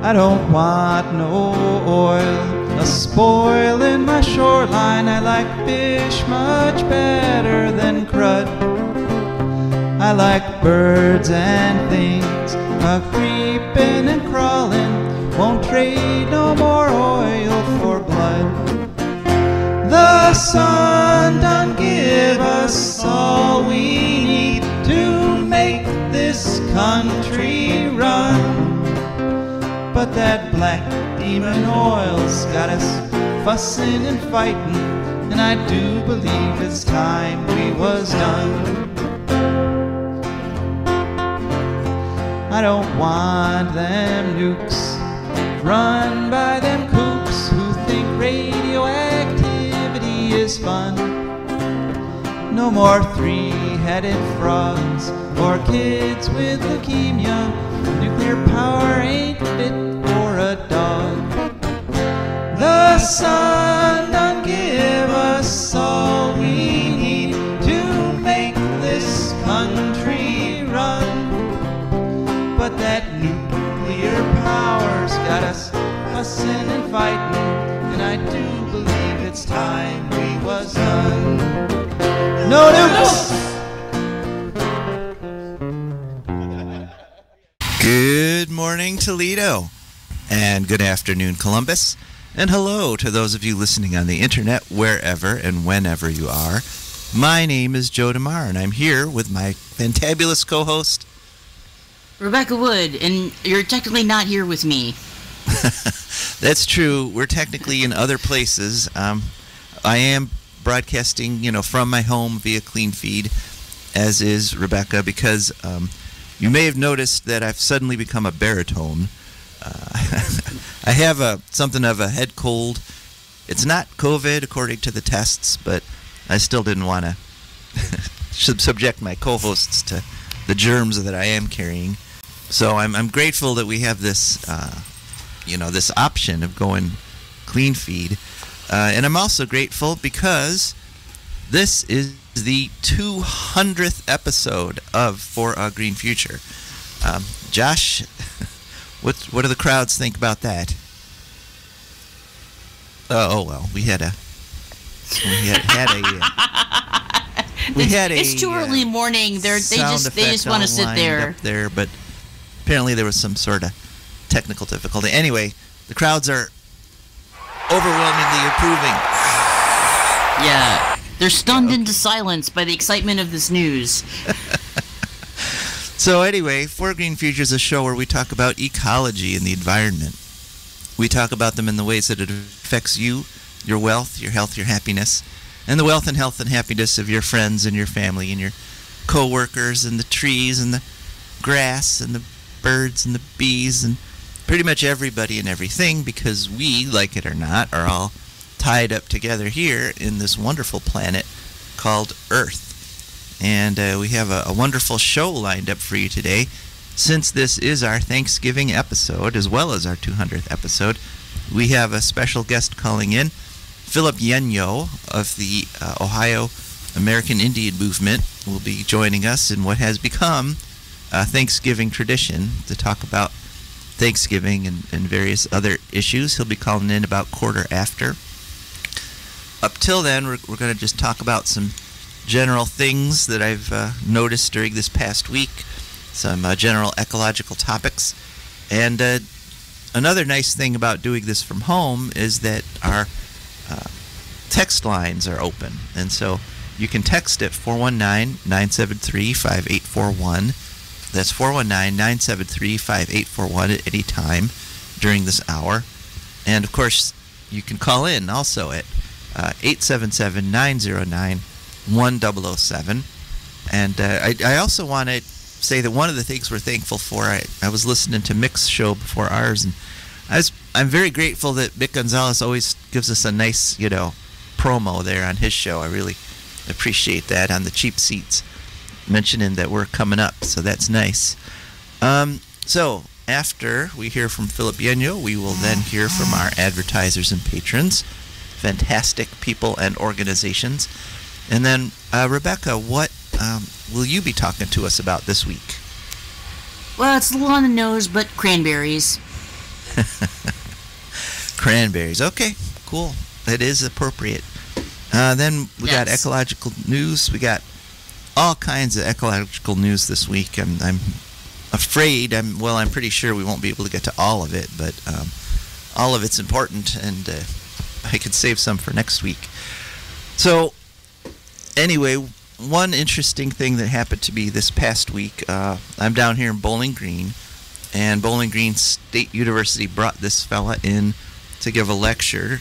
I don't want no oil spoiling my shoreline. I like fish much better than crud. I like birds and things creeping and crawling. Won't trade no more oil for blood. The sun done give us all we need to make this country run. But that black demon oil's got us fussing and fighting, and I do believe it's time we was done. I don't want them nukes run by them kooks who think radioactivity is fun. No more three-headed frogs or kids with leukemia. Nuclear power ain't fit for a dog. The sun done give us all we need to make this country run. But that nuclear power's got us fussing and fighting, and I do believe it's time we was done. No nukes! Good morning, Toledo, and good afternoon, Columbus, and hello to those of you listening on the internet, wherever and whenever you are. My name is Joe DeMare, and I'm here with my fantabulous co-host, Rebecca Wood, and you're technically not here with me. That's true. We're technically in other places. I am broadcasting, from my home via Clean Feed, as is Rebecca, because you may have noticed that I've suddenly become a baritone. I have something of a head cold. It's not COVID, according to the tests, but I still didn't want to subject my co-hosts to the germs that I am carrying. So I'm grateful that we have this, this option of going Clean Feed. And I'm also grateful because this is the 200th episode of For a Green Future. Josh, what do the crowds think about that? We had a It's too early in the morning. They just want to sit there. Up there, but apparently there was some sort of technical difficulty. Anyway, the crowds are overwhelmingly approving. Yeah, they're stunned into silence by the excitement of this news. So anyway, For Green Future is a show where we talk about ecology and the environment. We talk about them in the ways that it affects you, your wealth, your health, your happiness, and the wealth and health and happiness of your friends and your family and your co-workers and the trees and the grass and the birds and the bees and pretty much everybody and everything, because we, like it or not, are all tied up together here in this wonderful planet called Earth. And we have a wonderful show lined up for you today. Since this is our Thanksgiving episode, as well as our 200th episode, we have a special guest calling in. Philip Yenyo of the Ohio American Indian Movement will be joining us in what has become a Thanksgiving tradition to talk about Thanksgiving and various other issues. He'll be calling in about quarter after. Up till then, we're going to just talk about some general things that I've noticed during this past week, some general ecological topics. And another nice thing about doing this from home is that our text lines are open. And so you can text at 419-973-5841. That's 419-973-5841 at any time during this hour. And, of course, you can call in also at 877-909-1007. And I also want to say that one of the things we're thankful for, I was listening to Mick's show before ours, and I'm very grateful that Mick Gonzalez always gives us a nice, promo there on his show. I really appreciate that on the cheap seats, mentioning that we're coming up, so that's nice. So after we hear from Philip Yenyo, we will then hear from our advertisers and patrons, fantastic people and organizations. And then, Rebecca, what will you be talking to us about this week? Well, it's a little on the nose, but cranberries. Cranberries. Okay, cool. That is appropriate. Then we got ecological news. We got all kinds of ecological news this week. I'm afraid, I'm pretty sure we won't be able to get to all of it, but all of it's important, and I could save some for next week. So, anyway, one interesting thing that happened to me this past week, I'm down here in Bowling Green, and Bowling Green State University brought this fella in to give a lecture.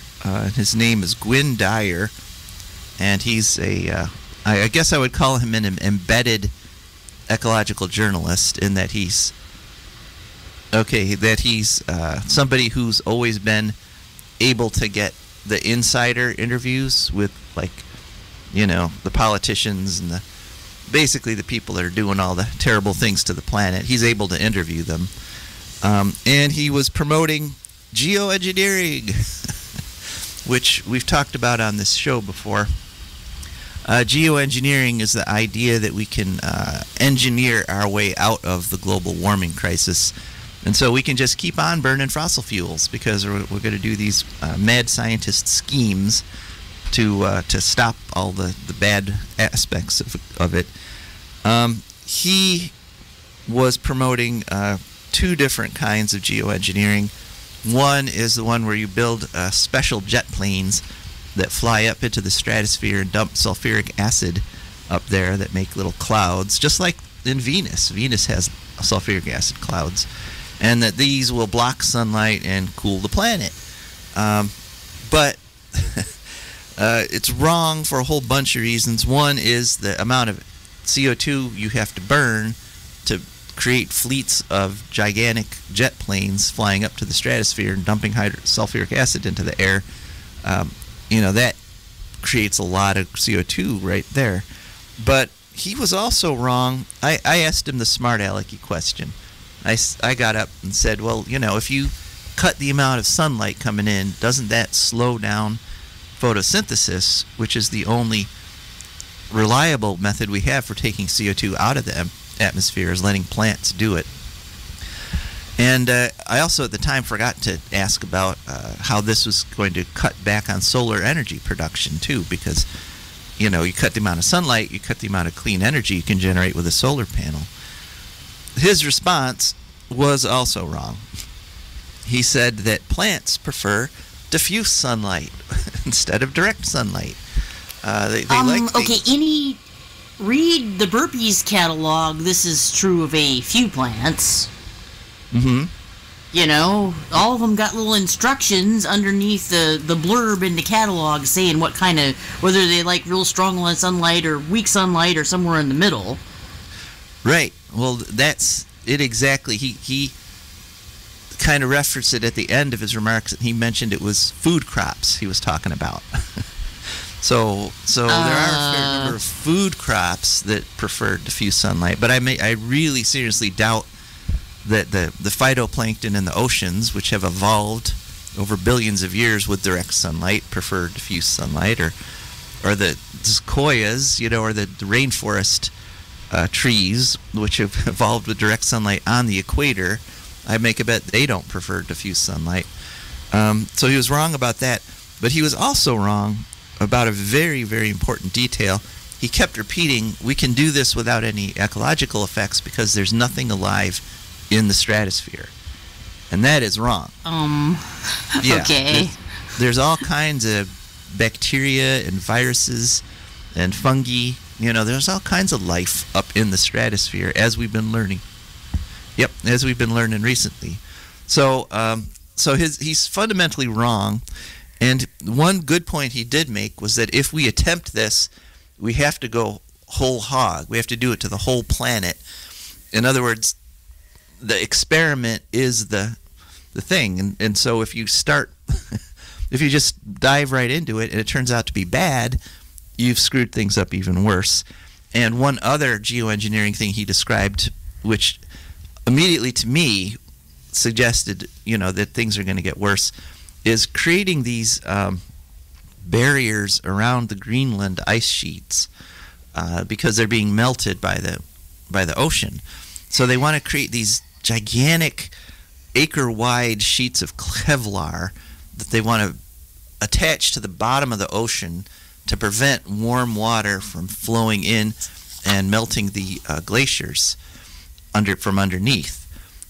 His name is Gwynn Dyer, and he's I guess I would call him an embedded ecological journalist, in that he's somebody who's always been able to get the insider interviews with, like, the politicians and basically the people that are doing all the terrible things to the planet. He's able to interview them. And he was promoting geoengineering, which we've talked about on this show before. Geoengineering is the idea that we can engineer our way out of the global warming crisis. And so we can just keep on burning fossil fuels because we're going to do these mad scientist schemes to stop all the bad aspects of it. He was promoting two different kinds of geoengineering. One is the one where you build special jet planes that fly up into the stratosphere and dump sulfuric acid up there that make little clouds, just like in Venus. Venus has sulfuric acid clouds, and that these will block sunlight and cool the planet. But it's wrong for a whole bunch of reasons. One is the amount of CO2 you have to burn to create fleets of gigantic jet planes flying up to the stratosphere and dumping sulfuric acid into the air. That creates a lot of CO2 right there. But he was also wrong. I asked him the smart alecky question. I got up and said, well, if you cut the amount of sunlight coming in, doesn't that slow down photosynthesis, which is the only reliable method we have for taking CO2 out of the atmosphere, is letting plants do it? And I also at the time forgot to ask about how this was going to cut back on solar energy production too, because you cut the amount of sunlight, you cut the amount of clean energy you can generate with a solar panel. His response was also wrong. He said that plants prefer diffuse sunlight instead of direct sunlight. Read the Burpees catalog. This is true of a few plants. Mm-hmm. All of them got little instructions underneath the blurb in the catalog saying whether they like real strong sunlight or weak sunlight or somewhere in the middle. Right. Well, that's it exactly. He kind of referenced it at the end of his remarks. He mentioned it was food crops he was talking about. So there are a fair number of food crops that prefer diffuse sunlight, but I really seriously doubt that the phytoplankton in the oceans, which have evolved over billions of years with direct sunlight, prefer diffuse sunlight, or the sequoias, or the rainforest trees, which have evolved with direct sunlight on the equator. I make a bet they don't prefer diffuse sunlight. So he was wrong about that, but he was also wrong about a very, very important detail. He kept repeating, we can do this without any ecological effects because there's nothing alive in the stratosphere. And that is wrong. Yeah, okay. There's all kinds of bacteria and viruses and fungi. There's all kinds of life up in the stratosphere, as we've been learning. Yep, as we've been learning recently. So he's fundamentally wrong. And one good point he did make was that if we attempt this, we have to go whole hog. We have to do it to the whole planet. In other words, the experiment is the thing. And so if you start, if you just dive right into it and it turns out to be bad, you've screwed things up even worse. And one other geoengineering thing he described, which immediately to me suggested, that things are going to get worse, is creating these barriers around the Greenland ice sheets because they're being melted by the ocean. So they want to create these gigantic acre-wide sheets of Kevlar that they want to attach to the bottom of the ocean to prevent warm water from flowing in and melting the glaciers from underneath.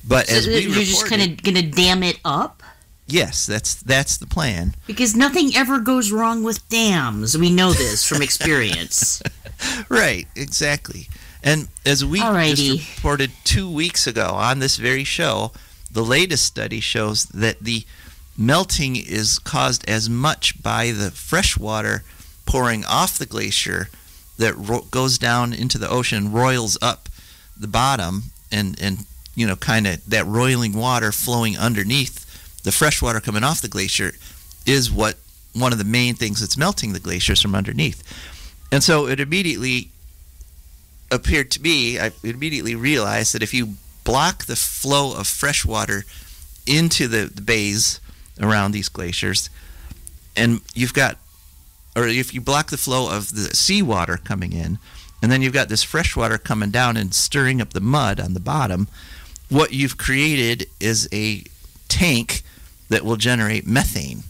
But So as we you're just kind of going to dam it up? yes, that's the plan. Because nothing ever goes wrong with dams. We know this from experience. Right, exactly. And as we Alrighty. just reported 2 weeks ago on this very show, the latest study shows that the melting is caused as much by the fresh water pouring off the glacier that goes down into the ocean, roils up the bottom, and you know, kind of that roiling water flowing underneath the fresh water coming off the glacier is one of the main things that's melting the glaciers from underneath. And so it immediately appeared to me, I immediately realized that if you block the flow of fresh water into the bays around these glaciers, and if you block the flow of the seawater coming in, and then you've got this fresh water coming down and stirring up the mud on the bottom, what you've created is a tank that will generate methane.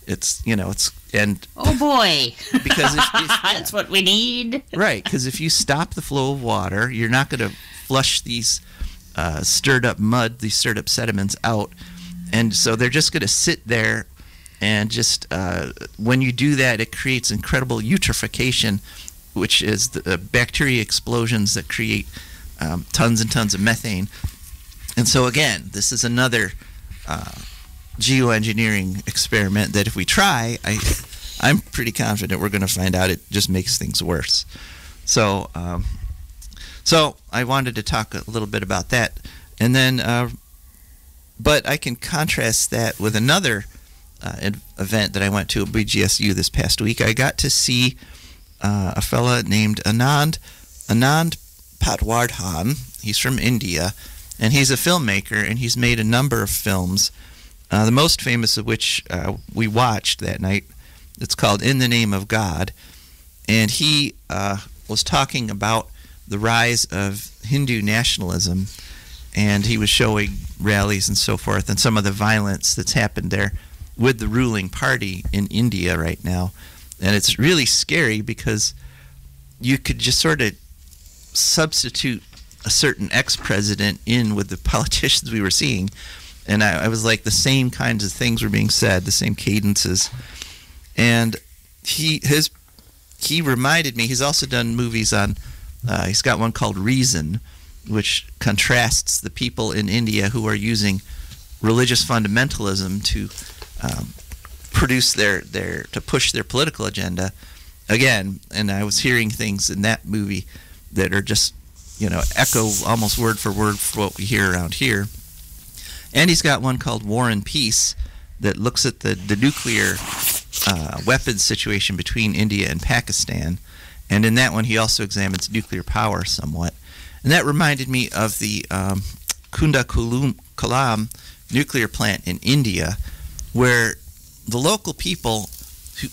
Oh boy. Because That's what we need. right, because if you stop the flow of water, you're not going to flush these stirred up mud, these stirred up sediments out, and so they're just going to sit there, and just when you do that, it creates incredible eutrophication, which is the bacteria explosions that create tons and tons of methane. And so again, this is another geoengineering experiment that if we try, I'm pretty confident we're going to find out it just makes things worse. So I wanted to talk a little bit about that, and then, but I can contrast that with another event that I went to at BGSU this past week. I got to see a fella named Anand Patwardhan. He's from India, and he's a filmmaker, and he's made a number of films. The most famous of which we watched that night. It's called In the Name of God, and he was talking about the rise of Hindu nationalism, and he was showing rallies and so forth, and some of the violence that's happened there with the ruling party in India right now. And it's really scary because you could just sort of substitute a certain ex-president in with the politicians we were seeing, and I was like, the same kinds of things were being said, the same cadences. And he reminded me, he's also done movies on, he's got one called Reason, which contrasts the people in India who are using religious fundamentalism to produce to push their political agenda. Again, and I was hearing things in that movie that are just, echo almost word for word for what we hear around here. And he's got one called War and Peace that looks at the nuclear weapons situation between India and Pakistan. And in that one, he also examines nuclear power somewhat. And that reminded me of the Kunda Kalam nuclear plant in India, where the local people who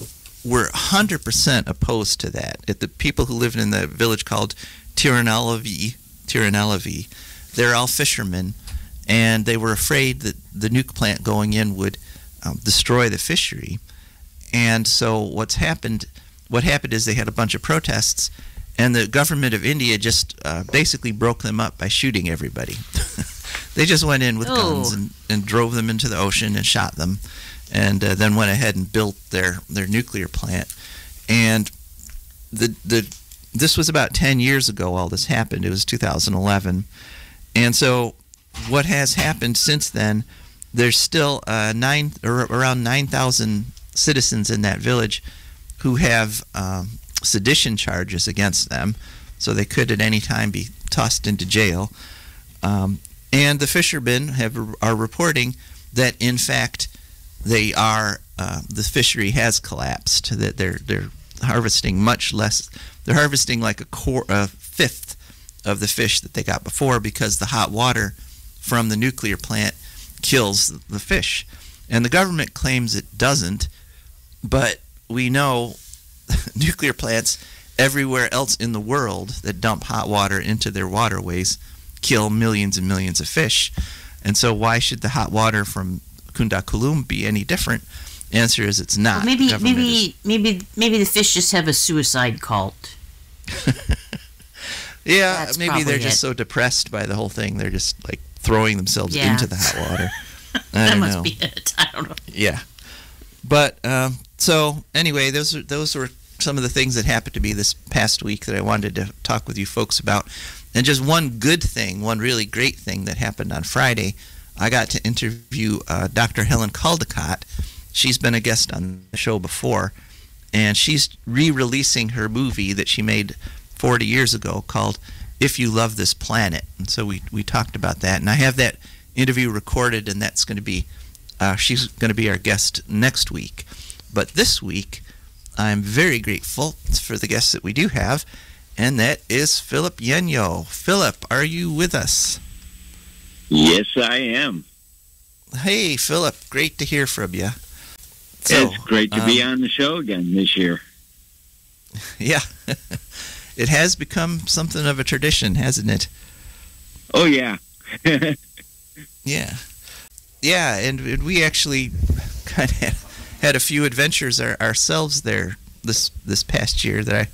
were 100% opposed to that. The people who lived in the village called Tirunelavi, they're all fishermen, and they were afraid that the nuke plant going in would destroy the fishery. And so what happened is they had a bunch of protests, and the government of India just basically broke them up by shooting everybody. They just went in with guns and drove them into the ocean and shot them, and then went ahead and built their nuclear plant. And this was about 10 years ago all this happened. It was 2011. And so what has happened since then, there's still around 9,000 citizens in that village who have sedition charges against them, so they could at any time be tossed into jail. And the fishermen are reporting that, in fact, the fishery has collapsed, that they're harvesting much less. They're harvesting like a fifth of the fish that they got before, because the hot water from the nuclear plant kills the fish. And the government claims it doesn't, but we know nuclear plants everywhere else in the world that dump hot water into their waterways kill millions and millions of fish. And so why should the hot water from Kunda Kulum be any different? Answer is it's not. Well, maybe the fish just have a suicide cult. Yeah, That's maybe they're probably just it. so depressed by the whole thing, they're just like throwing themselves Yeah. into the hot water. I That don't must know. be it. I don't know. Yeah, but so anyway, those were some of the things that happened to me this past week that I wanted to talk with you folks about. And just one good thing, one really great thing that happened on Friday, I got to interview Dr. Helen Caldecott. She's been a guest on the show before, and she's re-releasing her movie that she made 40 years ago called If You Love This Planet. And so we talked about that, and I have that interview recorded, and that's going to be she's going to be our guest next week. But this week I'm very grateful for the guests that we do have, and that is Philip Yenyo. Philip, are you with us? Yes, I am. Hey, Philip, great to hear from you. It's great to be on the show again this year. Yeah, it has become something of a tradition, hasn't it? Oh, yeah. Yeah. Yeah, and we actually kind of had a few adventures ourselves there this past year that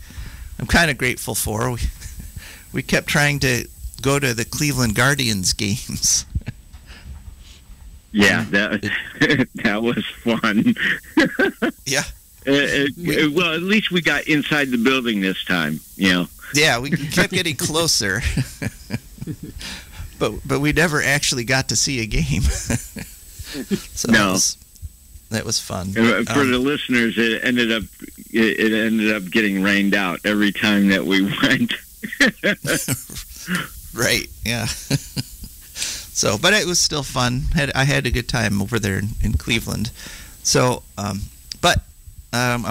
I'm kind of grateful for. We kept trying to go to the Cleveland Guardians games. Yeah, that was fun. Yeah. Well, at least we got inside the building this time, you know. Yeah, we kept getting closer. But we never actually got to see a game. So No. that was fun. For the listeners, it ended up getting rained out every time that we went. Right, yeah. So, but it was still fun. I had a good time over there in Cleveland. So, I'm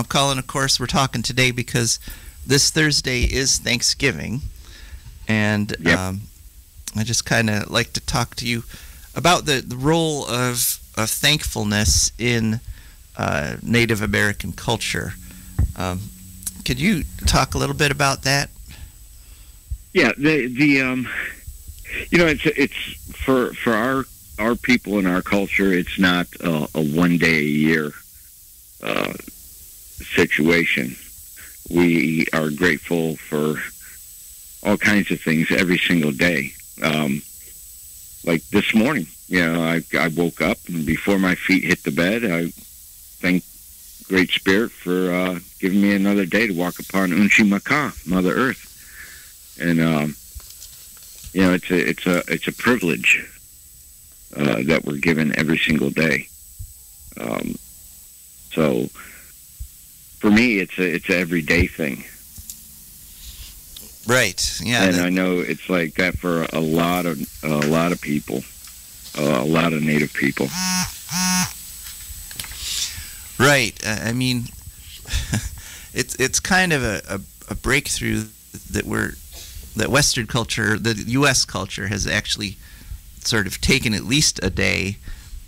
calling, of course, we're talking today because this Thursday is Thanksgiving. And Yep. I just kind of like to talk to you about the role of thankfulness in Native American culture. Could you talk a little bit about that? Yeah, it's for our people and our culture. It's not a 1 day a year situation. We are grateful for all kinds of things every single day. Like this morning, I woke up, and before my feet hit the bed, I thank Great Spirit for giving me another day to walk upon Unchimaka, Mother Earth. And it's a privilege that we're given every single day. So for me, it's an everyday thing. Right. Yeah. And I know it's like that for a lot of people, a lot of Native people. Right. I mean, it's kind of a breakthrough that Western culture, the U.S. culture, has actually sort of taken at least a day,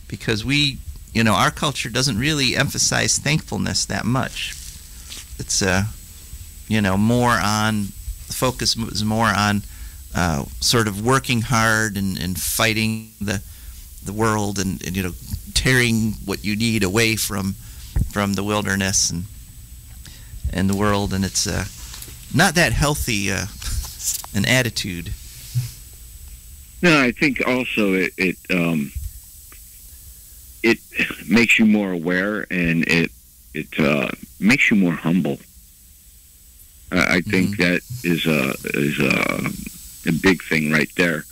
because our culture doesn't really emphasize thankfulness that much. It's more on, the focus is more on sort of working hard and fighting the world and tearing what you need away from the wilderness and the world, and it's not that healthy an attitude. No, I think also it makes you more aware, and it makes you more humble. I think that is a big thing right there.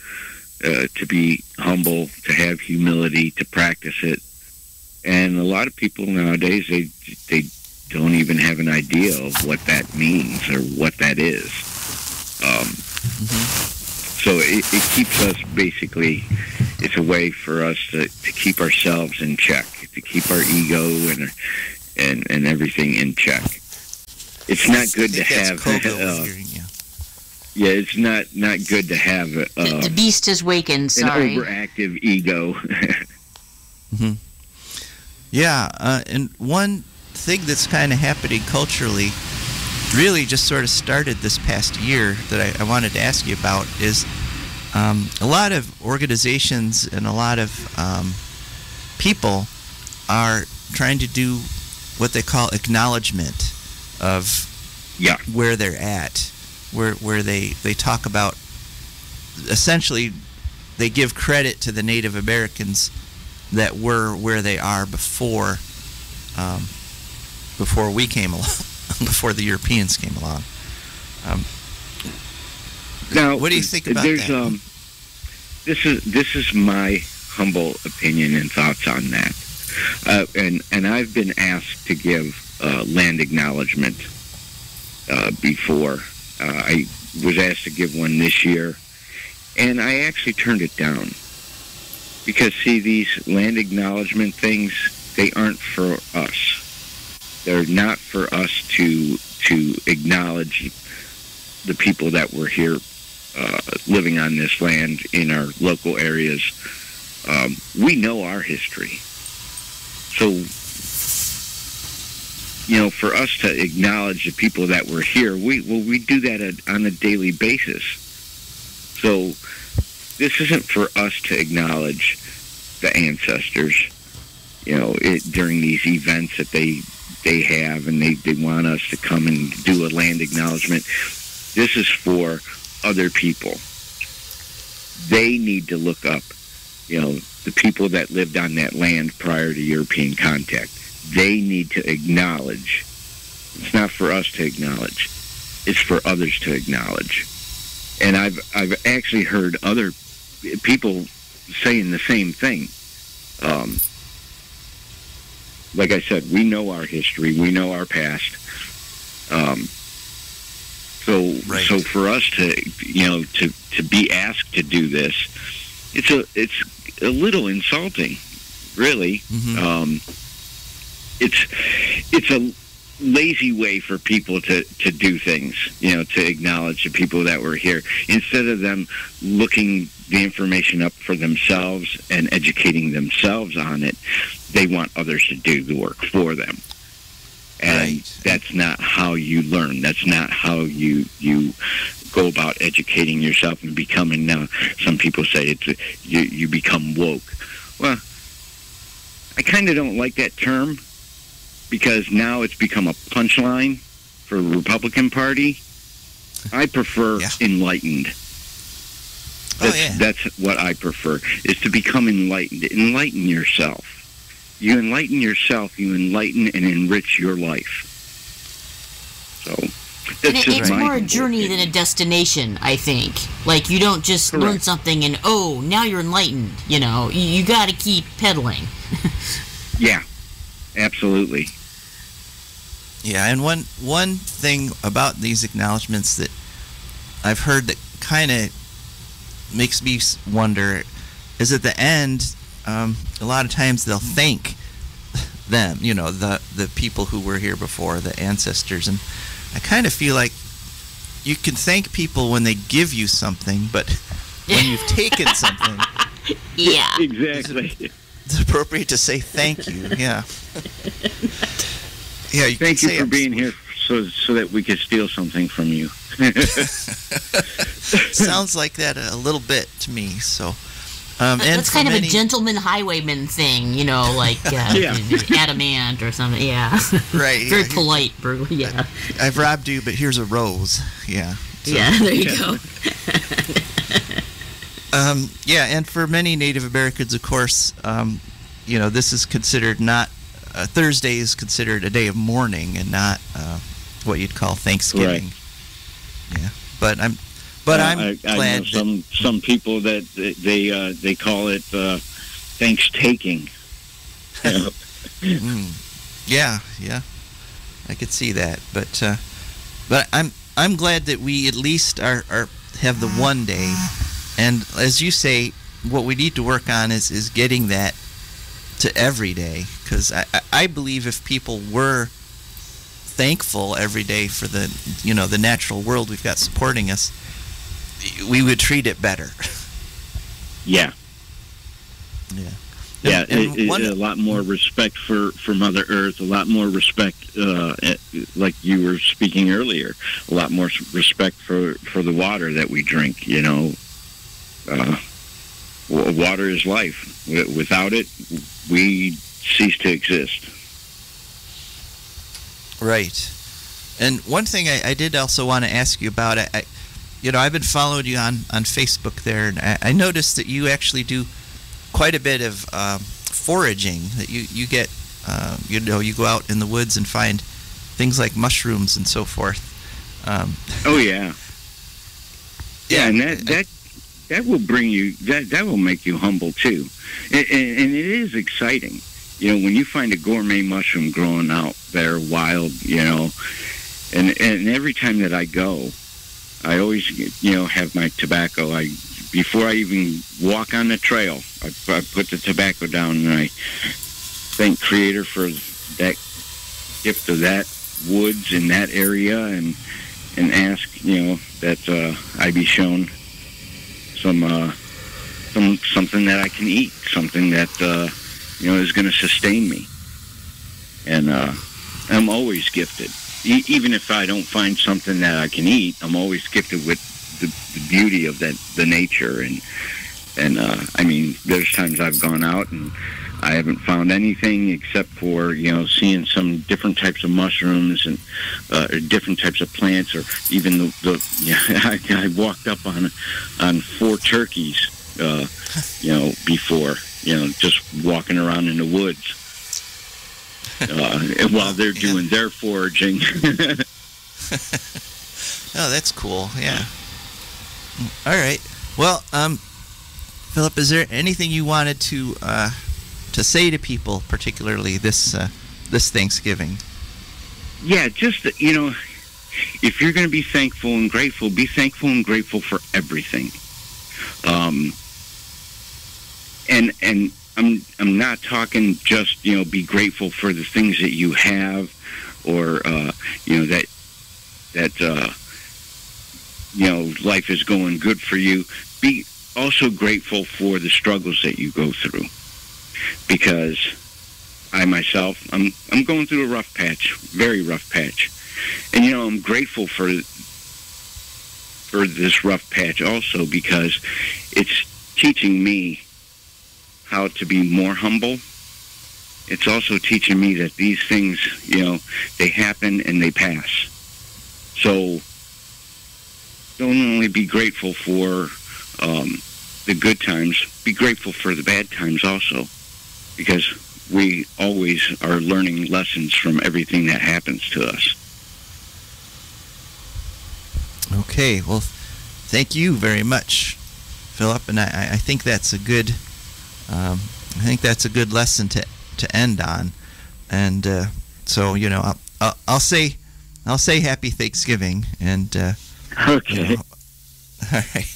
To be humble, to have humility, to practice it, and a lot of people nowadays they don't even have an idea of what that means or what that is. So it keeps us basically. It's a way for us to keep ourselves in check, to keep our ego and everything in check. It's not good to have. Yeah, it's not good to have The beast has wakened. Sorry. An overactive ego. Yeah, and one thing that's kind of happening culturally, really just sort of started this past year, that I wanted to ask you about is a lot of organizations and a lot of people are trying to do what they call acknowledgement of where they're at, where they talk about, essentially they give credit to the Native Americans that were where they are before we came along, before the Europeans came along. Now, what do you think about that? This is my humble opinion and thoughts on that. And I've been asked to give land acknowledgement before. I was asked to give one this year, and I actually turned it down. Because, see, these land acknowledgement things, they aren't for us. They're not for us to acknowledge the people that were here living on this land in our local areas. We know our history. So, for us to acknowledge the people that were here, we do that on a daily basis. So this isn't for us to acknowledge the ancestors, during these events that they have, and they want us to come and do a land acknowledgement. This is for other people. They need to look up, the people that lived on that land prior to European contact. They need to acknowledge. It's not for us to acknowledge. It's for others to acknowledge. And I've actually heard other people saying the same thing. Like I said, we know our history. We know our past. So for us to be asked to do this, it's a little insulting, really. Mm-hmm. It's a lazy way for people to do things, to acknowledge the people that were here, instead of them looking the information up for themselves and educating themselves on it. They want others to do the work for them. And that's not how you learn. That's not how you go about educating yourself and becoming, some people say you become woke. Well, I kind of don't like that term, because now it's become a punchline for the Republican Party. I prefer enlightened. That's what I prefer, is to become enlightened. Enlighten yourself. You enlighten yourself, you enlighten and enrich your life. So that's it's more a journey than a destination, I think. Like, you don't just learn something and, now you're enlightened. You got to keep pedaling. Yeah, absolutely. Yeah, and one thing about these acknowledgments that I've heard that kind of makes me wonder is at the end, a lot of times they'll thank them, the people who were here before, the ancestors. And I kind of feel like you can thank people when they give you something, but when you've taken something... Yeah. Exactly. It's appropriate to say thank you, yeah. Yeah, thank you for being here so that we could steal something from you. Sounds like that a little bit to me, so... that's kind of a gentleman highwayman thing, like adamant or something. Yeah, right. Very polite, burglary. Yeah, I've robbed you, but here's a rose. Yeah. So, there you go. And for many Native Americans, of course, this is considered not Thursday is considered a day of mourning and not what you'd call Thanksgiving. Right. Yeah, but I'm glad. I know some people that they call it thanks-taking. Yeah, I could see that, but I'm glad that we at least are have the one day, and as you say, what we need to work on is getting that to every day, because I believe if people were thankful every day for the natural world we've got supporting us, we would treat it better. Yeah. Yeah, a lot more respect for Mother Earth, a lot more respect, like you were speaking earlier, a lot more respect for the water that we drink, water is life. Without it, we cease to exist. Right. And one thing I did also want to ask you about, I've been following you on Facebook there, and I noticed that you actually do quite a bit of foraging. That you get, you go out in the woods and find things like mushrooms and so forth. Oh yeah, yeah, and that will bring you that will make you humble too, and it is exciting. When you find a gourmet mushroom growing out there wild, and every time that I go, I always, have my tobacco. Before I even walk on the trail, I put the tobacco down, and I thank Creator for that gift of that woods in that area, and ask, that I be shown something that I can eat, something that is going to sustain me. And I'm always gifted. Even if I don't find something that I can eat, I'm always gifted with the beauty of the nature. And I mean, there's times I've gone out and I haven't found anything except for, seeing some different types of mushrooms and different types of plants, or even I walked up on 4 turkeys, before, just walking around in the woods. While they're doing their foraging. Oh, that's cool. Yeah. All right. Well, Philip, is there anything you wanted to say to people, particularly this Thanksgiving? Yeah, just if you're going to be thankful and grateful, be thankful and grateful for everything. And I'm not talking just, be grateful for the things that you have, or, that life is going good for you. Be also grateful for the struggles that you go through. Because I myself, I'm going through a rough patch, very rough patch. And, I'm grateful for this rough patch also, because it's teaching me how to be more humble. It's also teaching me that these things, they happen and they pass. So don't only be grateful for the good times, be grateful for the bad times also, because we always are learning lessons from everything that happens to us. Okay, well, thank you very much, Philip, and I think that's a good lesson to end on, and so I'll say Happy Thanksgiving, and okay, all right,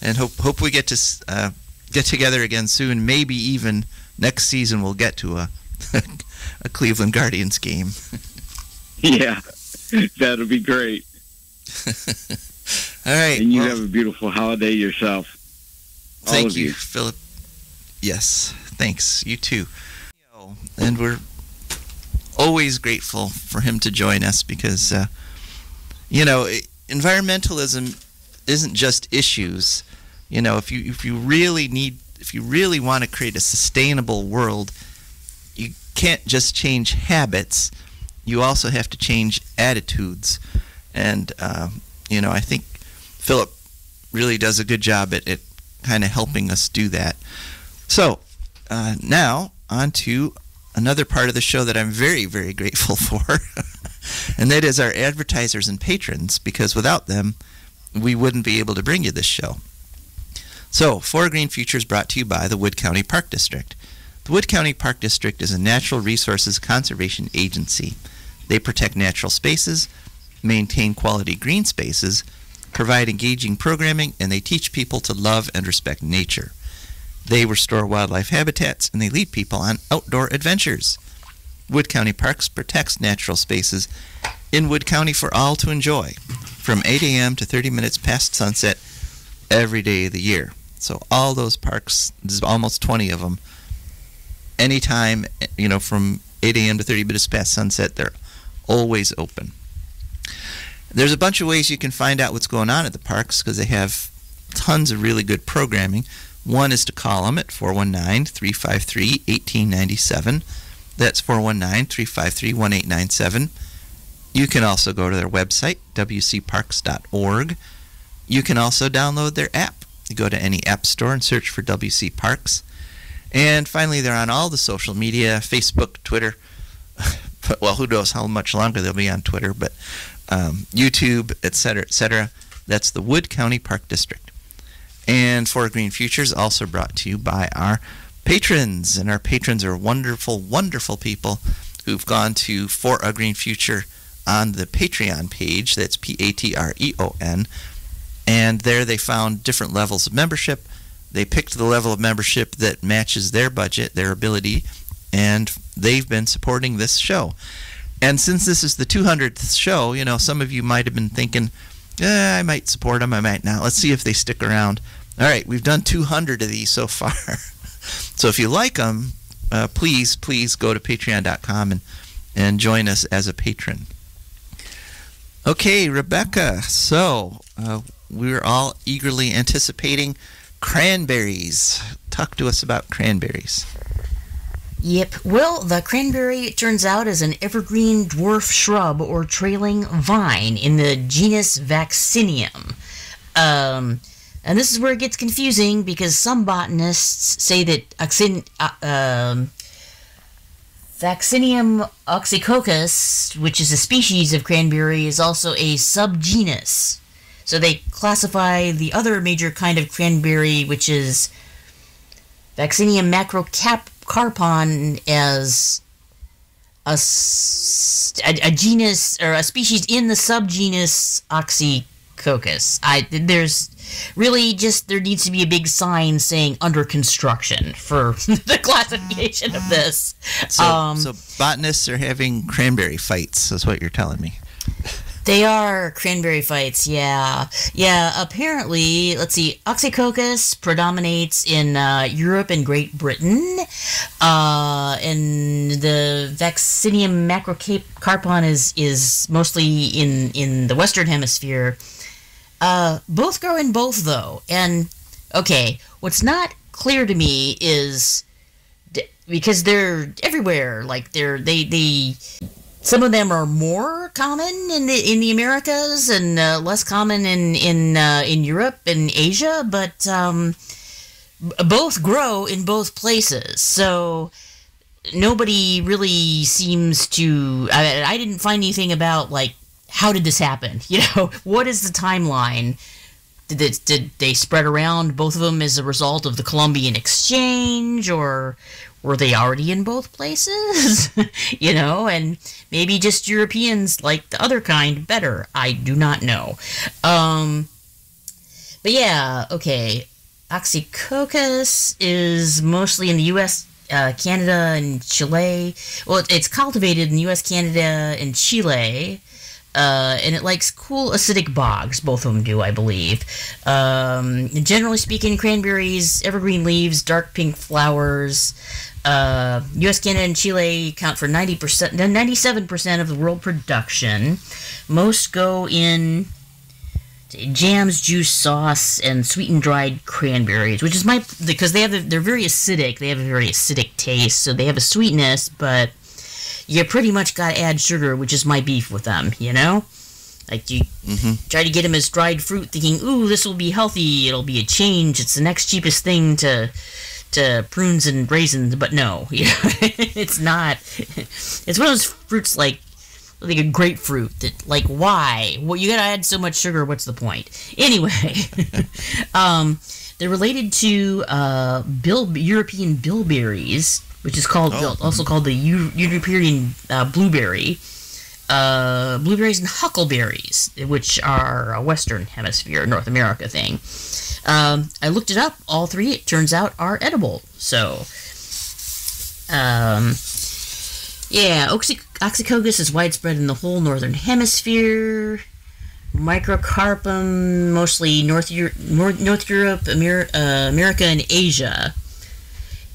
and hope we get to get together again soon. Maybe even next season we'll get to a Cleveland Guardians game. Yeah, that'll be great. All right, and you have a beautiful holiday yourself. Thank you, Philip. Yes, thanks. You too. And we're always grateful for him to join us, because, environmentalism isn't just issues. If you really want to create a sustainable world, you can't just change habits. You also have to change attitudes. And, I think Philip really does a good job at kind of helping us do that. So, now on to another part of the show that I'm very, very grateful for, and that is our advertisers and patrons, because without them, we wouldn't be able to bring you this show. So, For Green Future is brought to you by the Wood County Park District. The Wood County Park District is a natural resources conservation agency. They protect natural spaces, maintain quality green spaces, provide engaging programming, and they teach people to love and respect nature. They restore wildlife habitats, and they lead people on outdoor adventures. Wood County Parks protects natural spaces in Wood County for all to enjoy, from 8 a.m. to 30 minutes past sunset every day of the year. So all those parks, there's almost 20 of them, anytime, from 8 a.m. to 30 minutes past sunset, they're always open. There's a bunch of ways you can find out what's going on at the parks, because they have tons of really good programming. One is to call them at 419-353-1897. That's 419-353-1897. You can also go to their website, wcparks.org. You can also download their app. You go to any app store and search for WC Parks. And finally, they're on all the social media, Facebook, Twitter. Well, who knows how much longer they'll be on Twitter, but YouTube, etc., etc. That's the Wood County Park District. And For a Green Future is also brought to you by our patrons. And our patrons are wonderful, wonderful people who've gone to For a Green Future on the Patreon page. That's Patreon. And there they found different levels of membership. They picked the level of membership that matches their budget, their ability, and they've been supporting this show. And since this is the 200th show, you know, some of you might have been thinking, I might support them, I might not. Let's see if they stick around. All right, we've done 200 of these so far. So if you like them, please go to patreon.com and join us as a patron. Okay, Rebecca, so we're all eagerly anticipating cranberries. Talk to us about cranberries. Yep. Well, the cranberry, it turns out, is an evergreen dwarf shrub or trailing vine in the genus Vaccinium. And this is where it gets confusing because some botanists say that Vaccinium oxycoccus, which is a species of cranberry, is also a subgenus. So they classify the other major kind of cranberry, which is Vaccinium macrocarpon, as a genus or a species in the subgenus Oxycoccus. There's really just, there needs to be a big sign saying under construction for the classification of this. So botanists are having cranberry fights, is what you're telling me. They are cranberry fights, yeah. Yeah, apparently, let's see, Oxycoccus predominates in Europe and Great Britain. And the Vaccinium macrocarpon is mostly in the Western Hemisphere. Both grow in both, though. And, okay, what's not clear to me is, because they're everywhere, like they some of them are more common in the Americas and less common in Europe and Asia, but both grow in both places. So nobody really seems to. I didn't find anything about, like, how did this happen? You know, what is the timeline? Did they spread around, both of them, as a result of the Columbian Exchange, or were they already in both places? You know, and maybe just Europeans like the other kind better. I do not know. But yeah, okay. Oxycoccus is mostly in the U.S., Canada, and Chile. Well, it's cultivated in the U.S., Canada, and Chile. And it likes cool acidic bogs. Both of them do, I believe. Generally speaking, cranberries, evergreen leaves, dark pink flowers. U.S., Canada, and Chile account for 97% of the world production. Most go in jams, juice, sauce, and sweetened dried cranberries, which is because they're very acidic. They have a very acidic taste, so they have a sweetness, but you pretty much gotta add sugar, which is my beef with them, you know? Like, you try to get them as dried fruit, thinking, ooh, this will be healthy, it'll be a change, it's the next cheapest thing to prunes and raisins, but no, you know, it's not. It's one of those fruits like a grapefruit that, like, why? Well, you gotta add so much sugar, what's the point? Anyway, they're related to European bilberries, which is also called the European blueberry. Blueberries and huckleberries, which are a Western Hemisphere, North America thing. I looked it up. All three, it turns out, are edible. So, yeah, Oxycoccus is widespread in the whole Northern Hemisphere. Microcarpum, mostly North Europe, America, and Asia.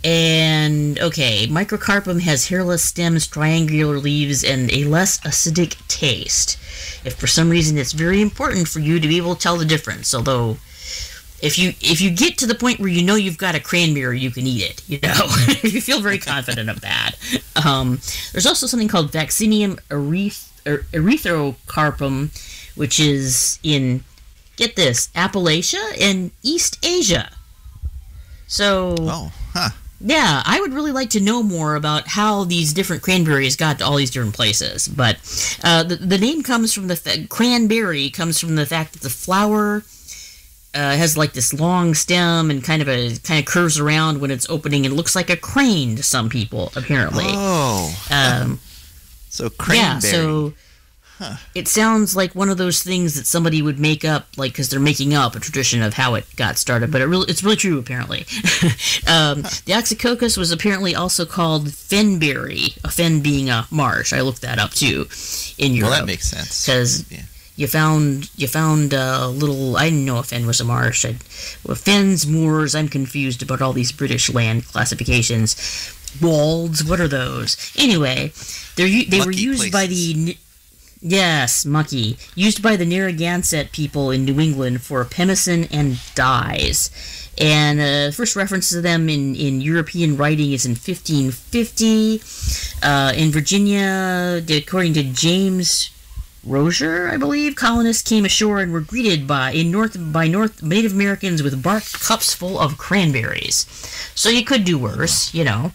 And, okay, Microcarpum has hairless stems, triangular leaves, and a less acidic taste. If for some reason it's very important for you to be able to tell the difference, although if you get to the point where you know you've got a cranberry, you can eat it. You know, you feel very confident of that. There's also something called Vaccinium erythrocarpum, which is in, get this, Appalachia and East Asia. So, yeah, I would really like to know more about how these different cranberries got to all these different places. But the name comes from cranberry comes from the fact that the flower has like this long stem and kind of curves around when it's opening and looks like a crane to some people, apparently. Oh. So cranberry. Yeah, so it sounds like one of those things that somebody would make up, like, because they're making up a tradition of how it got started, but it's really true, apparently. The Oxycoccus was apparently also called fenberry, a fen being a marsh. I looked that up, too, in Europe. Well, that makes sense. Because you found little, I didn't know a fen was a marsh. Fens, moors, I'm confused about all these British land classifications. Wolds, what are those? Anyway, they were used by the... Yes, mucky. Used by the Narragansett people in New England for pemmican and dyes. And the first reference to them in European writing is in 1550. In Virginia, according to James Rozier, I believe, colonists came ashore and were greeted by Native Americans with bark cups full of cranberries. So you could do worse, you know.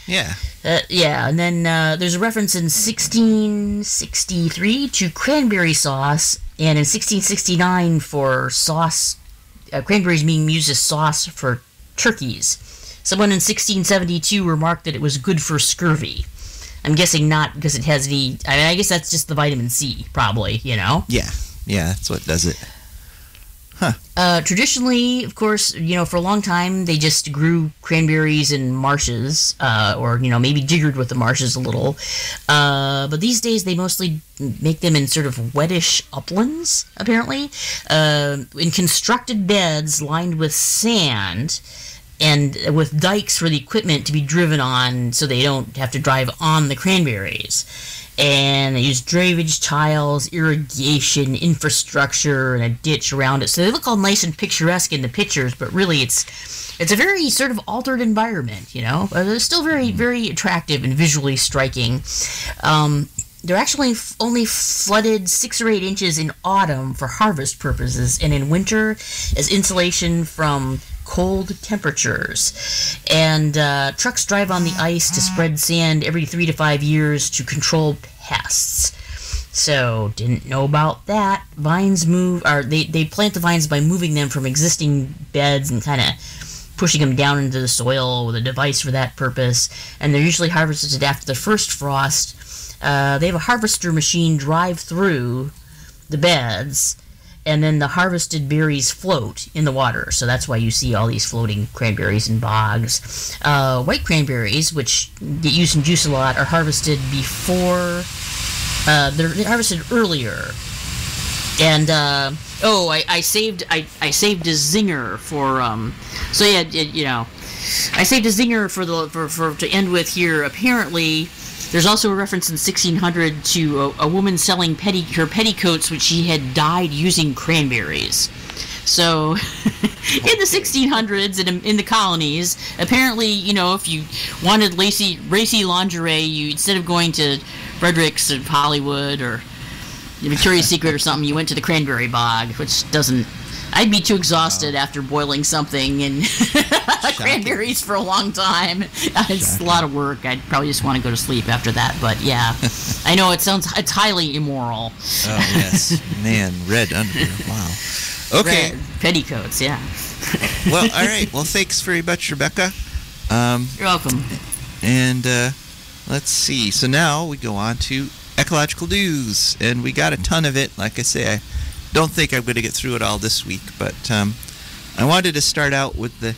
Yeah. And then there's a reference in 1663 to cranberry sauce, and in 1669 for sauce, cranberries being used as sauce for turkeys. Someone in 1672 remarked that it was good for scurvy. I'm guessing not because it has any... I mean, I guess that's just the vitamin C, probably, you know? Yeah, that's what does it. Traditionally, of course, you know, for a long time, they just grew cranberries in marshes, or, you know, maybe jiggered with the marshes a little. But these days, they mostly make them in sort of wettish uplands, apparently, in constructed beds lined with sand and with dikes for the equipment to be driven on so they don't have to drive on the cranberries. And they use drainage tiles, irrigation, infrastructure, and a ditch around it. So they look all nice and picturesque in the pictures, but really it's a very sort of altered environment, you know? They're still very, very attractive and visually striking. They're actually only flooded 6 or 8 inches in autumn for harvest purposes, and in winter as insulation from cold temperatures. And trucks drive on the ice to spread sand every 3 to 5 years to control pests. So, didn't know about that. Vines move, or they plant the vines by moving them from existing beds and kind of pushing them down into the soil with a device for that purpose. And they're usually harvested after the first frost. They have a harvester machine drive through the beds, and then the harvested berries float in the water. So that's why you see all these floating cranberries in bogs. White cranberries, which get used in juice a lot, are harvested before... they're harvested earlier. And, I saved a zinger for, so yeah, you know, I saved a zinger for to end with here. Apparently... There's also a reference in 1600 to a woman selling her petticoats, which she had dyed using cranberries. So, in the 1600s, in the colonies, apparently, you know, if you wanted racy lingerie, you, instead of going to Frederick's or Hollywood or Victoria's Secret or something, you went to the cranberry bog, which doesn't... I'd be too exhausted after boiling something and cranberries for a long time. It's a lot of work. I'd probably just want to go to sleep after that. But yeah, I know it's highly immoral. Oh yes, man, red underwear. Wow. Okay. Red petticoats. Yeah. Well, all right. Well, thanks very much, Rebecca. You're welcome. And let's see. So now we go on to ecological news, and we got a ton of it. Like I say, I don't think I'm going to get through it all this week, but I wanted to start out with the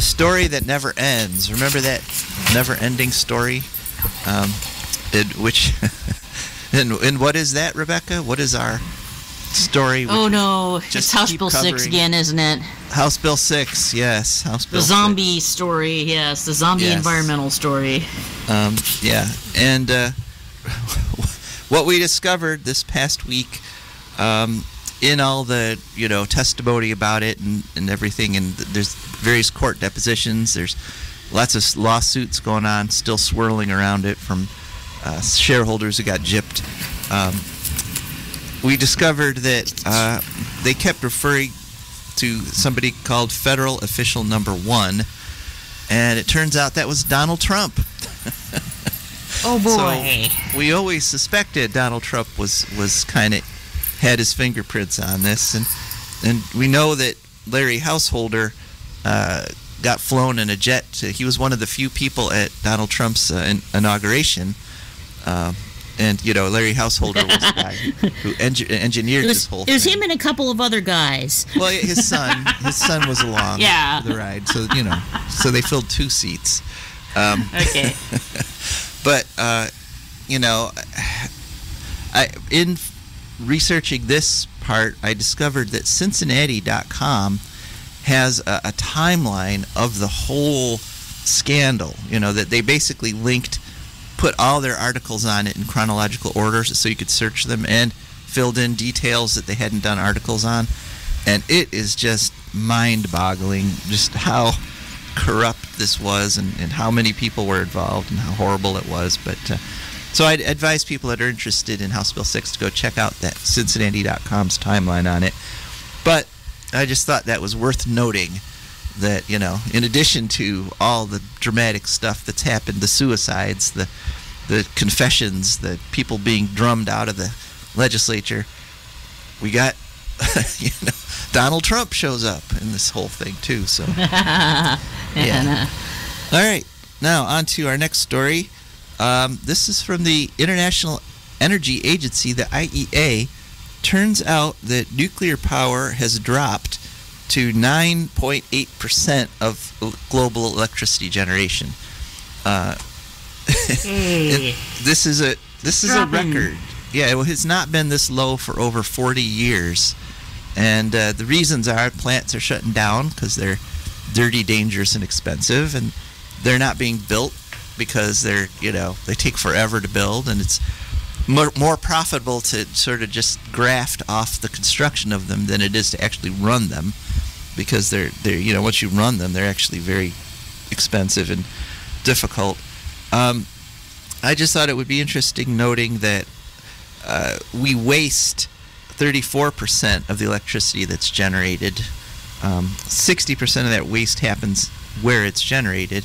story that never ends. Remember that never-ending story? Which and what is that, Rebecca? What is our story? Oh no, it's House Bill 6 again, isn't it? House Bill 6, yes. House Bill 6. The zombie story, yes. The zombie environmental story. Yeah, and what we discovered this past week in all the testimony about it and everything, and there's various court depositions. There's lots of lawsuits going on, still swirling around it from shareholders who got gypped. We discovered that they kept referring to somebody called Federal Official Number 1, and it turns out that was Donald Trump. Oh boy! So we always suspected Donald Trump was kind of had his fingerprints on this, and we know that Larry Householder got flown in a jet. He was one of the few people at Donald Trump's inauguration. And Larry Householder was the guy who engineered this whole thing. It was him and a couple of other guys. Well, his son was along for the ride, so so they filled 2 seats. Okay. But in researching this part, I discovered that Cincinnati.com has a timeline of the whole scandal. That they basically put all their articles on it in chronological order so you could search them, and filled in details that they hadn't done articles on. And it is just mind-boggling just how corrupt this was, and how many people were involved, and how horrible it was. But so I'd advise people that are interested in House Bill 6 to go check out that Cincinnati.com's timeline on it. But I just thought that was worth noting, that in addition to all the dramatic stuff that's happened, the suicides, the confessions, the people being drummed out of the legislature, we got Donald Trump shows up in this whole thing too. So yeah. All right, now on to our next story. This is from the International Energy Agency, the IEA. Turns out that nuclear power has dropped to 9.8% of global electricity generation. This is a record. Yeah, it has not been this low for over 40 years. And the reasons are plants are shutting down because they're dirty, dangerous, and expensive, and they're not being built because they take forever to build, and it's more profitable to sort of just graft off the construction of them than it is to actually run them, because they're once you run them, they're actually very expensive and difficult. I just thought it would be interesting noting that we waste 34% of the electricity that's generated. 60% of that waste happens where it's generated,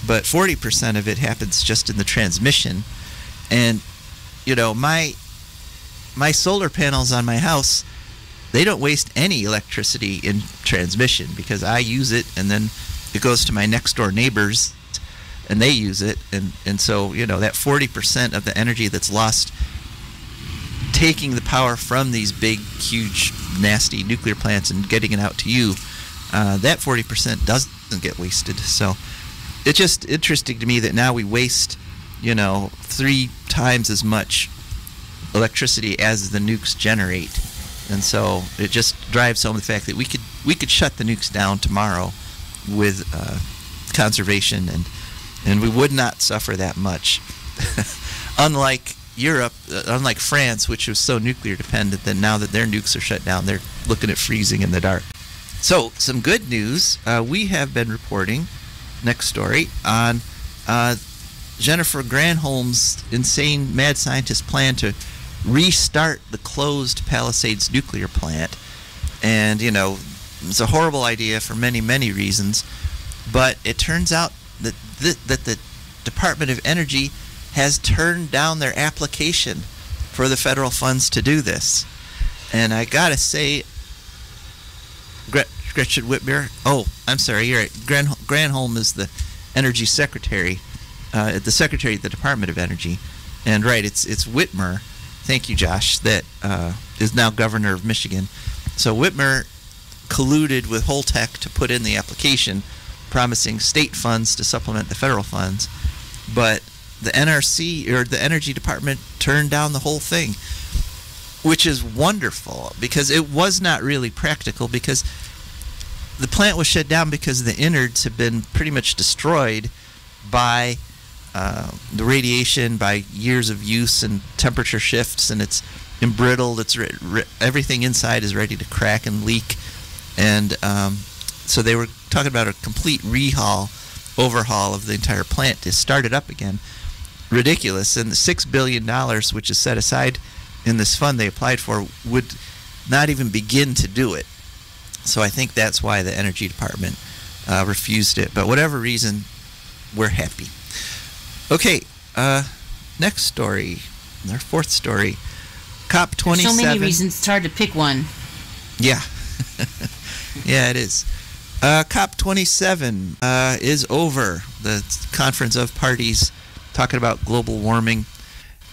but 40% of it happens just in the transmission. And my solar panels on my house, they don't waste any electricity in transmission, because I use it, and then it goes to my next door neighbors and they use it, and so that 40% of the energy that's lost taking the power from these big, huge, nasty nuclear plants and getting it out to you, that 40% doesn't get wasted. So it's just interesting to me that now we waste 3 times as much electricity as the nukes generate. And so it just drives home the fact that we could shut the nukes down tomorrow with conservation, and we would not suffer that much. Unlike Europe, unlike France, which was so nuclear dependent, that now that their nukes are shut down, they're looking at freezing in the dark. So some good news. We have been reporting, next story, on Jennifer Granholm's insane mad scientist plan to restart the closed Palisades nuclear plant. And, it's a horrible idea for many, many reasons, but it turns out that the Department of Energy has turned down their application for the federal funds to do this. And I gotta say, Gretchen Whitmer, I'm sorry, you're right. Granholm is the Energy Secretary, the Secretary of the Department of Energy. And right, it's Whitmer, thank you Josh, that is now Governor of Michigan. So Whitmer colluded with Holtec to put in the application, promising state funds to supplement the federal funds, but the NRC, or the Energy Department, turned down the whole thing, which is wonderful, because it was not really practical, because the plant was shut down because the innards have been pretty much destroyed by the radiation by years of use and temperature shifts, and it's embrittled. It's everything inside is ready to crack and leak, and so they were talking about a complete overhaul of the entire plant to start it up again. Ridiculous. And the $6 billion, which is set aside in this fund they applied for, would not even begin to do it. So I think that's why the Energy Department refused it. But whatever reason, we're happy. Okay, next story, our fourth story. COP27. So many reasons it's hard to pick one. Yeah. Yeah, it is. COP27 is over, the conference of parties talking about global warming.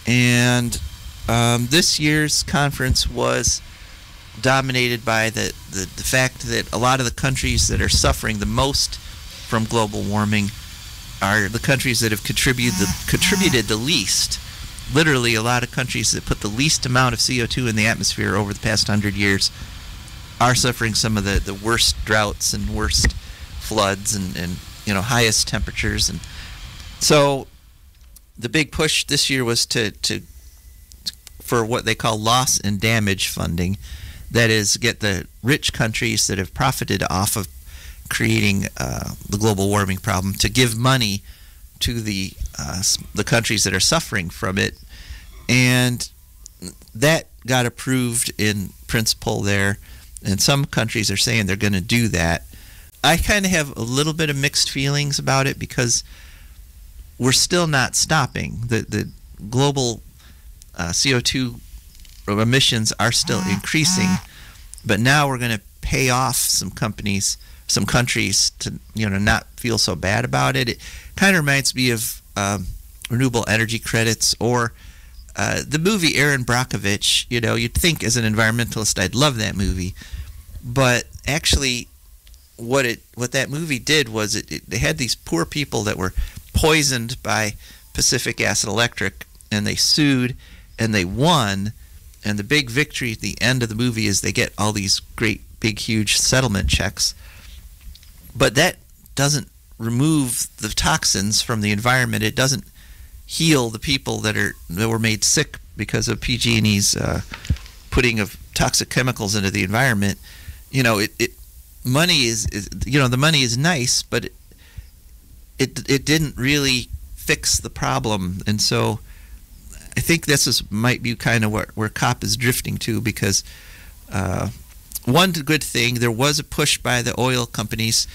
And this year's conference was dominated by the fact that a lot of the countries that are suffering the most from global warming are the countries that have contributed the least. Literally, a lot of countries that put the least amount of CO2 in the atmosphere over the past 100 years are suffering some of the worst droughts and worst floods and highest temperatures. And so the big push this year was for what they call loss and damage funding. That is, get the rich countries that have profited off of creating the global warming problem to give money to the countries that are suffering from it. And that got approved in principle there. And some countries are saying they're going to do that. I kind of have a little bit of mixed feelings about it because we're still not stopping. The global CO2 emissions are still increasing, but now we're going to pay off some countries to not feel so bad about it. It kind of reminds me of renewable energy credits or the movie Erin Brockovich. You'd think as an environmentalist I'd love that movie, but actually what that movie did was they had these poor people that were poisoned by Pacific Gas and Electric, and they sued and they won. And the big victory at the end of the movie is they get all these great big huge settlement checks. But that doesn't remove the toxins from the environment. It doesn't heal the people that were made sick because of PG&E's putting of toxic chemicals into the environment. Money is the money is nice, but it didn't really fix the problem. And so I think might be kind of where COP is drifting to, because one good thing, there was a push by the oil companies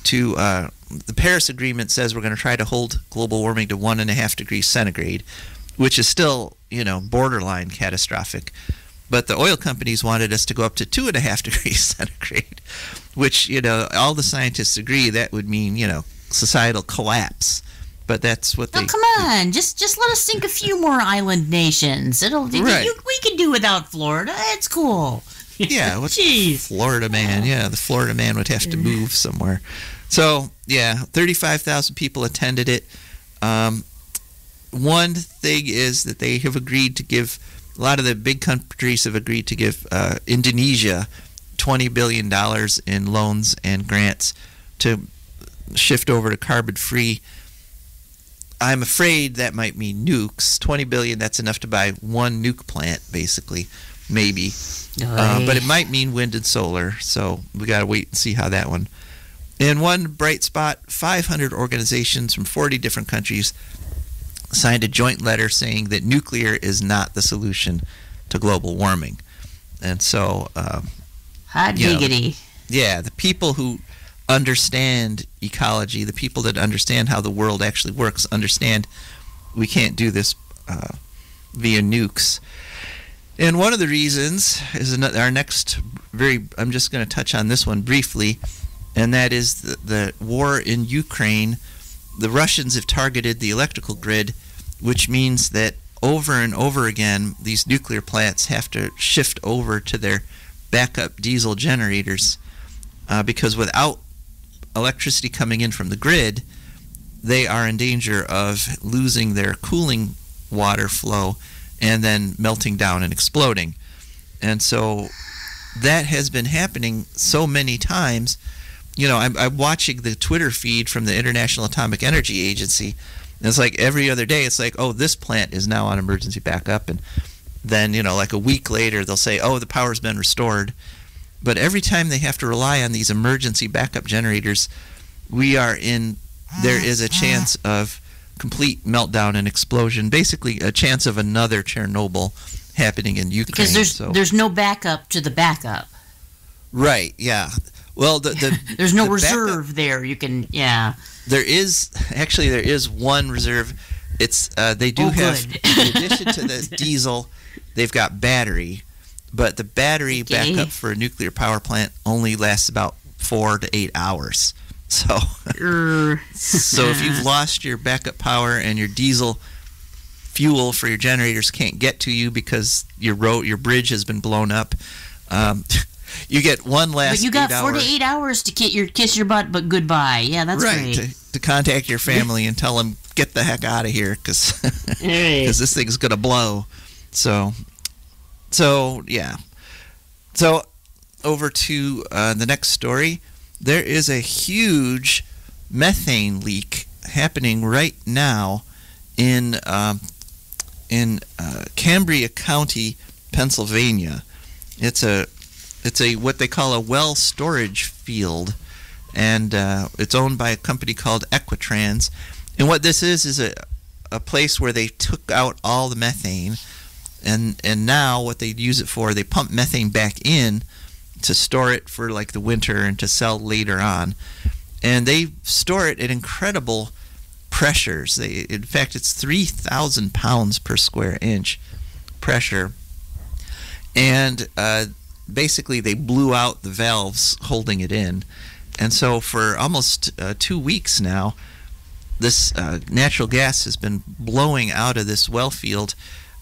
to the Paris Agreement says we're going to try to hold global warming to 1.5 degrees centigrade, which is still borderline catastrophic. But the oil companies wanted us to go up to 2.5 degrees centigrade, which all the scientists agree that would mean societal collapse. But that's what they... Oh, come on. Just let us sink a few more island nations. Right. We can do without Florida. It's cool. Yeah, what's Jeez. Florida man? Yeah, the Florida man would have to move somewhere. So, yeah, 35,000 people attended it. One thing is that they have agreed to give... A lot of the big countries have agreed to give Indonesia $20 billion in loans and grants to shift over to carbon-free. I'm afraid that might mean nukes. $20 billion, that's enough to buy one nuke plant, basically, maybe. But it might mean wind and solar, so we got to wait and see how that one. And one bright spot, 500 organizations from 40 different countries signed a joint letter saying that nuclear is not the solution to global warming. And so... hot diggity. The people who understand ecology, the people that understand how the world actually works, understand we can't do this via nukes. And one of the reasons is our next I'm just going to touch on this one briefly, and that is the war in Ukraine. The Russians have targeted the electrical grid, which means that over and over again, these nuclear plants have to shift over to their backup diesel generators because without electricity coming in from the grid, they are in danger of losing their cooling water flow and then melting down and exploding. And so that has been happening so many times. I'm watching the Twitter feed from the International Atomic Energy Agency, And it's like every other day, it's like, oh, this plant is now on emergency backup. And then, like a week later, they'll say, oh, the power's been restored. But every time they have to rely on these emergency backup generators, there is a chance of complete meltdown and explosion, basically a chance of another Chernobyl happening in Ukraine. Because there's no backup to the backup. Right, yeah. Well, there's no reserve there. You can, yeah. There is one reserve. It's they do have, in addition to the diesel, they've got battery, but the battery backup for a nuclear power plant only lasts about 4 to 8 hours. So, so if you've lost your backup power and your diesel fuel for your generators can't get to you because your bridge has been blown up, you get one last. But you got 4 to 8 hours to kiss your butt, but goodbye. Yeah, that's right. Great. To contact your family and tell them get the heck out of here because this thing's gonna blow. So yeah. So over to the next story. There is a huge methane leak happening right now in Cambria County, Pennsylvania. It's a what they call a well storage field, and it's owned by a company called Equitrans. And what this is a place where they took out all the methane, and now what they use it for, they pump methane back in to store it for like the winter and to sell later on. And they store it at incredible pressures. In fact, it's 3,000 pounds per square inch pressure. And basically they blew out the valves holding it in. And so for almost 2 weeks now, this natural gas has been blowing out of this well field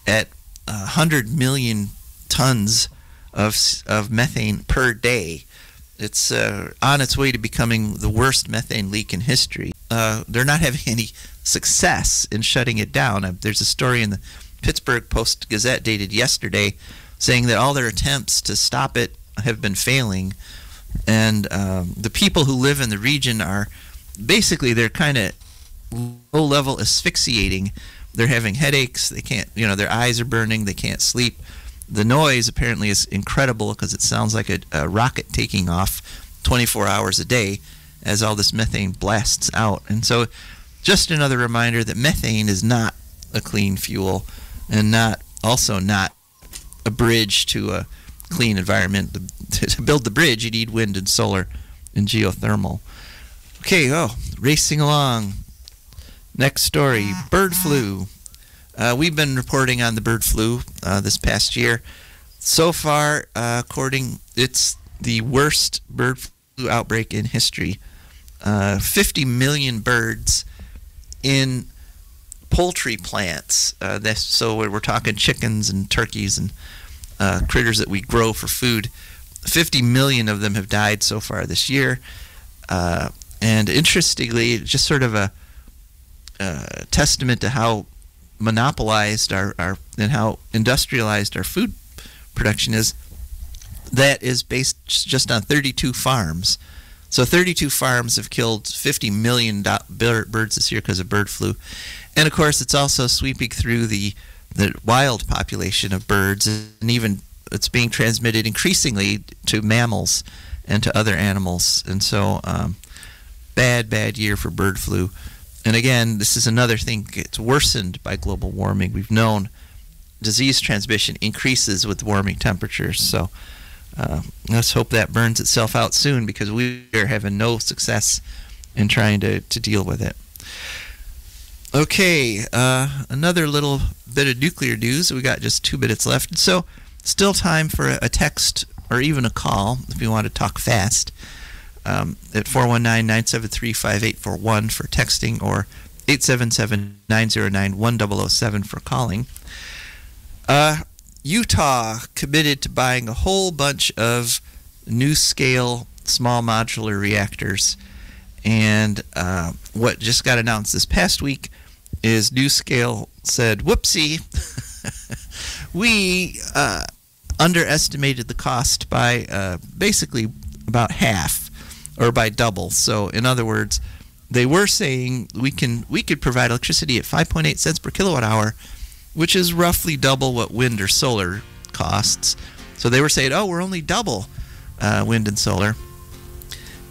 at 100 million tons of methane per day. It's on its way to becoming the worst methane leak in history. They're not having any success in shutting it down. There's a story in the Pittsburgh Post-Gazette dated yesterday saying that all their attempts to stop it have been failing. And the people who live in the region are basically, they're kind of low-level asphyxiating. They're having headaches. They can't, their eyes are burning. They can't sleep. The noise apparently is incredible because it sounds like a rocket taking off 24 hours a day as all this methane blasts out. And so just another reminder that methane is not a clean fuel and not a bridge to a clean environment. To build the bridge, you need wind and solar and geothermal. Okay, racing along. Next story, bird flu. We've been reporting on the bird flu this past year. So far, it's the worst bird flu outbreak in history. 50 million birds in poultry plants. So we're talking chickens and turkeys and critters that we grow for food. 50 million of them have died so far this year. And interestingly, just sort of a testament to how monopolized and how industrialized our food production is, that is based just on 32 farms. So 32 farms have killed 50 million birds this year because of bird flu. And of course, it's also sweeping through the wild population of birds, and even it's being transmitted increasingly to mammals and to other animals. And so bad year for bird flu. And again, this is another thing. It's worsened by global warming. We've known disease transmission increases with warming temperatures. So let's hope that burns itself out soon, because we are having no success in trying to deal with it. Okay, another little bit of nuclear news. We got just 2 minutes left. So still time for a text or even a call if you want to talk fast. At 419-973-5841 for texting, or 877-909-1007 for calling. Utah committed to buying a whole bunch of new-scale small modular reactors. And what just got announced this past week is NuScale said, whoopsie, we underestimated the cost by basically about half, or by double. So in other words, they were saying we could provide electricity at 5.8 cents per kilowatt hour, which is roughly double what wind or solar costs. So they were saying, oh, we're only double wind and solar.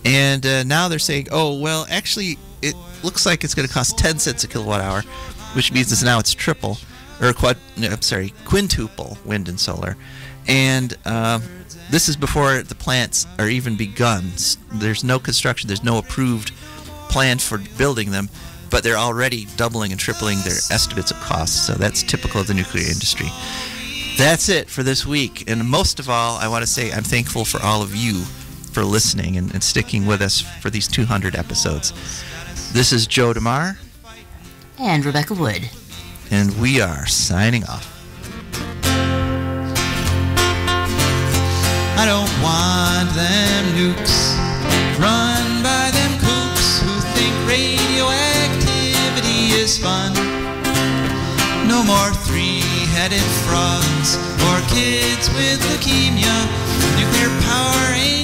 And now they're saying, oh, well, actually, it looks like it's going to cost 10 cents a kilowatt hour, which means it's triple, or quintuple wind and solar. And this is before the plants are even begun. There's no construction. There's no approved plan for building them, but they're already doubling and tripling their estimates of costs. So that's typical of the nuclear industry. That's it for this week. And most of all, I want to say I'm thankful for all of you for listening and sticking with us for these 200 episodes. This is Joe DeMare. And Rebecca Wood. And we are signing off. I don't want them nukes run by them kooks who think radioactivity is fun. No more three-headed frogs or kids with leukemia. Nuclear power ain't